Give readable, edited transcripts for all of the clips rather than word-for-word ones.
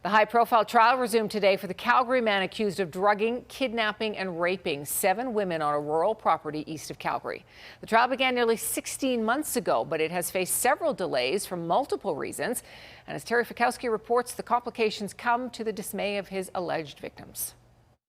The high-profile trial resumed today for the Calgary man accused of drugging, kidnapping and raping 7 women on a rural property east of Calgary. The trial began nearly 16 months ago, but it has faced several delays for multiple reasons. And as Terry Fikowski reports, the complications come to the dismay of his alleged victims.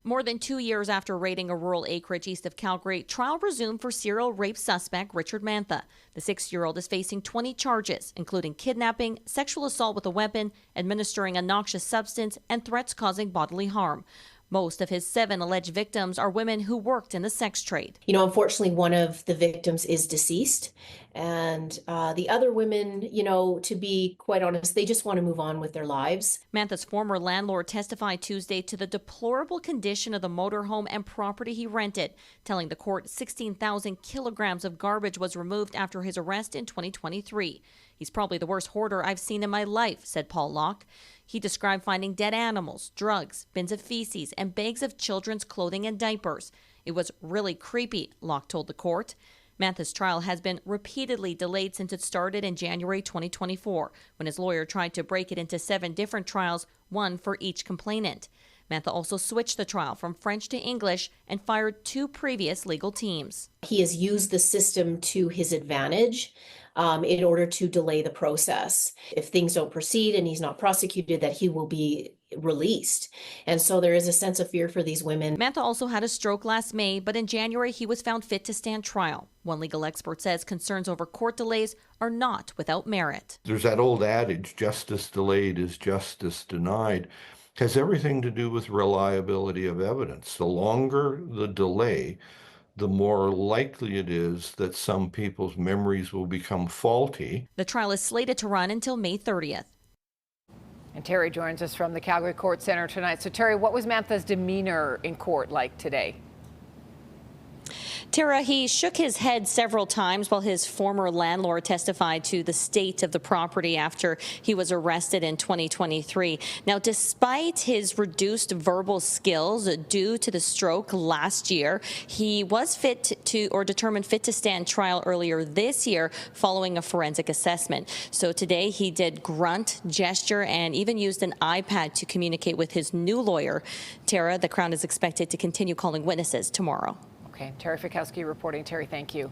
More than 2 years after raiding a rural acreage east of Calgary, trial resumed for serial rape suspect Richard Mantha. The 6-year-old is facing 20 charges, including kidnapping, sexual assault with a weapon, administering a noxious substance, and threats causing bodily harm. Most of his 7 alleged victims are women who worked in the sex trade. Unfortunately, one of the victims is deceased. And the other women, to be quite honest, they just want to move on with their lives. Mantha's former landlord testified Tuesday to the deplorable condition of the motorhome and property he rented, telling the court 16,000 kilograms of garbage was removed after his arrest in 2023. He's probably the worst hoarder I've seen in my life, said Paul Locke. He described finding dead animals, drugs, bins of feces, and bags of children's clothing and diapers. It was really creepy, Locke told the court. Mantha's trial has been repeatedly delayed since it started in January 2024, when his lawyer tried to break it into 7 different trials, one for each complainant. Mantha also switched the trial from French to English and fired 2 previous legal teams. He has used the system to his advantage in order to delay the process. If things don't proceed and he's not prosecuted, that he will be released. And so there is a sense of fear for these women. Mantha also had a stroke last May, but in January he was found fit to stand trial. One legal expert says concerns over court delays are not without merit. There's that old adage, justice delayed is justice denied. Has everything to do with reliability of evidence. The longer the delay, the more likely it is that some people's memories will become faulty. The trial is slated to run until May 30th. And Terry joins us from the Calgary Court Center tonight. So Terry, what was Mantha's demeanor in court like today? Tara, he shook his head several times while his former landlord testified to the state of the property after he was arrested in 2023. Now, despite his reduced verbal skills due to the stroke last year, he was determined fit to stand trial earlier this year following a forensic assessment. So today he did grunt, gesture, and even used an iPad to communicate with his new lawyer. Tara, the Crown is expected to continue calling witnesses tomorrow. Okay, Terry Fikowski reporting. Terry, thank you.